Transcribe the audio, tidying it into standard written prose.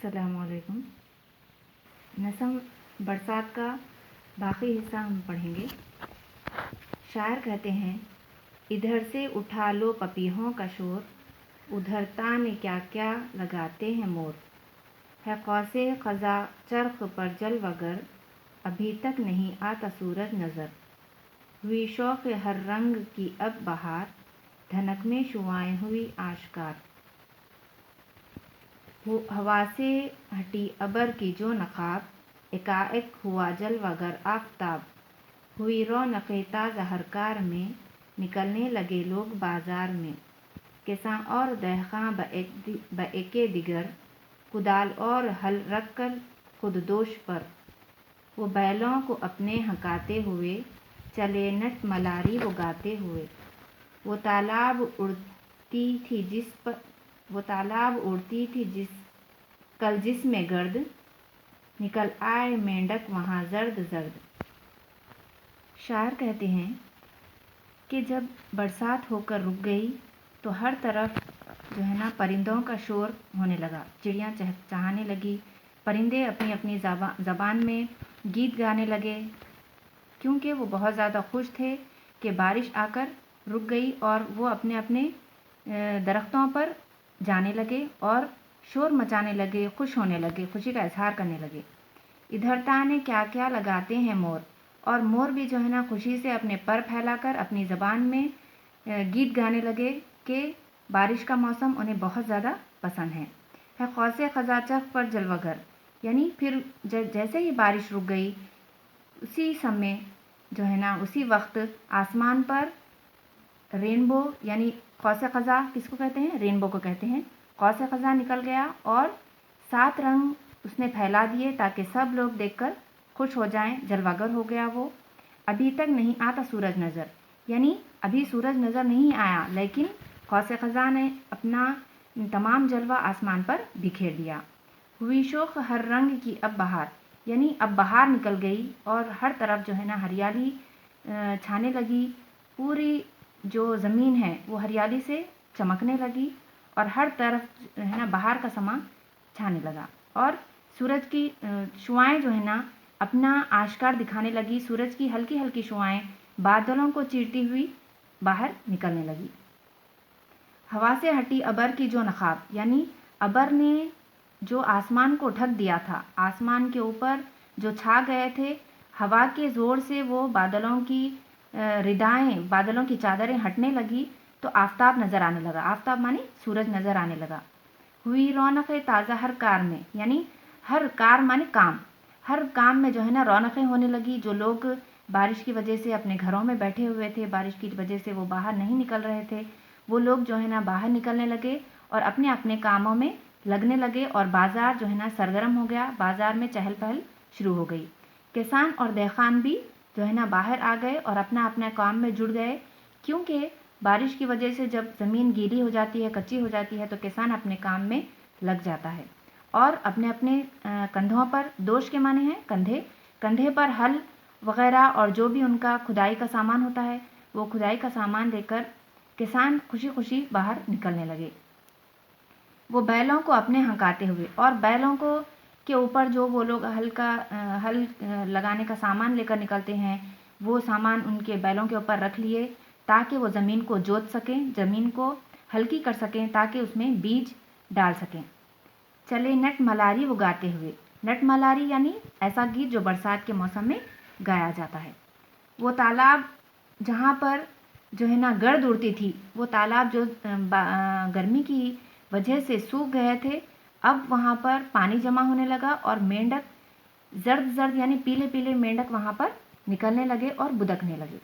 السلام علیکم۔ نظم برسات کا باقی حصہ ہم پڑھیں گے۔ شاعر کہتے ہیں، ادھر سے اٹھا لو پپیہوں کا شور، ادھر تانے کیا کیا لگاتے ہیں مور، ہے قوس قزح چرخ پر جلوہ گر، ابھی تک نہیں آتا سورج نظر، ہوئی شوق ہر رنگ کی اب بہار، دھنک میں شعاعیں ہوئی آشکار، ہوا سے ہٹی ابر کی جو نقاب، ایکائک ہوا جلوہ گر آفتاب، ہوئی رونق تازہ ہر کار میں، نکلنے لگے لوگ بازار میں، کساں اور دہقاں بہ دیگر، کدال اور ہل رکھ کر خود دوش پر، وہ بیلوں کو اپنے ہنکاتے ہوئے، چلے نٹ ملاری وہ گاتے ہوئے، وہ تالاب اڑتی تھی کل جس میں گرد، نکل آئے مینڈک وہاں زرد زرد۔ شاعر کہتے ہیں کہ جب برسات ہو کر رک گئی تو ہر طرف پرندوں کا شور ہونے لگا، چڑیاں چہچہانے لگی، پرندے اپنی اپنی زبان میں گیت گانے لگے، کیونکہ وہ بہت زیادہ خوش تھے کہ بارش آ کر رک گئی، اور وہ اپنے اپنے درختوں پر جانے لگے اور شور مچانے لگے، خوش ہونے لگے، خوشی کا اظہار کرنے لگے۔ ادھر تانے کیا کیا لگاتے ہیں مور، اور مور بھی خوشی سے اپنے پر پھیلا کر اپنی زبان میں گیت گانے لگے کہ بارش کا موسم انہیں بہت زیادہ پسند ہے قوس قزح چرخ پر جلوہ گر، یعنی پھر جیسے ہی بارش رک گئی اسی سمے اسی وقت آسمان پر رینبو، یعنی قوس قزح کس کو کہتے ہیں؟ رینبو کو کہتے ہیں۔ قوس قزح نکل گیا اور 7 رنگ اس نے پھیلا دیے تاکہ سب لوگ دیکھ کر خوش ہو جائیں، جلوہ گر ہو گیا وہ۔ ابھی تک نہیں آتا سورج نظر، یعنی ابھی سورج نظر نہیں آیا، لیکن قوس قزح نے اپنا تمام جلوہ آسمان پر بکھیر دیا۔ ہوئی شوق ہر رنگ کی اب بہار، یعنی اب بہار نکل گئی اور ہر طرف ہریالی چھانے لگی، پوری جو زمین ہے وہ ہریالی سے چمکنے لگی اور ہر طرف بہار کا سما چھانے لگا، اور سورج کی شعاعیں اپنا آشکار دکھانے لگی، سورج کی ہلکی ہلکی شعاعیں بادلوں کو چیرتی ہوئی باہر نکلنے لگی۔ ہوا سے ہٹی ابر کی جو نقاب، یعنی ابر نے جو آسمان کو ڈھک دیا تھا، آسمان کے اوپر جو چھا گئے تھے، ہوا کے زور سے وہ بادلوں کی ردائیں، بادلوں کی چادریں ہٹنے لگی تو آفتاب نظر آنے لگا، آفتاب مانی سورج نظر آنے لگا۔ ہوئی رونق تازہ ہر کار میں، یعنی ہر کار مانی کام، ہر کام میں رونقیں ہونے لگی، جو لوگ بارش کی وجہ سے اپنے گھروں میں بیٹھے ہوئے تھے، بارش کی وجہ سے وہ باہر نہیں نکل رہے تھے، وہ لوگ باہر نکلنے لگے اور اپنے اپنے کاموں میں لگنے لگے، اور بازار سرگرم ہو گیا، بازار میں چہل پہل شروع ہو گئی۔ کسان اور دہقان بھی باہر آ گئے اور اپنا اپنا کام میں جڑ گئے، کیونکہ بارش کی وجہ سے جب زمین گیلی ہو جاتی ہے، کچی ہو جاتی ہے، تو کسان اپنے کام میں لگ جاتا ہے اور اپنے اپنے کندھوں پر، دوش کے معنی ہیں کندھے پر ہل وغیرہ اور جو بھی ان کا کھدائی کا سامان ہوتا ہے، وہ کھدائی کا سامان لے کر کسان خوشی خوشی باہر نکلنے لگے، وہ بیلوں کو اپنے ہنکاتے ہوئے، اور بیلوں کو کے اوپر جو وہ لوگ ہل لگانے کا سامان لے کر نکلتے ہیں، وہ سامان ان کے بیلوں کے اوپر رکھ لیے تاکہ وہ زمین کو جوت سکیں، زمین کو ہلکی کر سکیں تاکہ اس میں بیج ڈال سکیں۔ چلے نٹ ملاری وہ گاتے ہوئے، نٹ ملاری یعنی ایسا گیت جو برسات کے موسم میں گایا جاتا ہے۔ وہ تالاب جہاں پر گرد اڑتی تھی، وہ تالاب جو گرمی کی وجہ سے سوکھ گئے تھے، اب وہاں پر پانی جمع ہونے لگا اور مینڈک زرد زرد یعنی پیلے پیلے مینڈک وہاں پر نکلنے لگے اور بدکنے لگے۔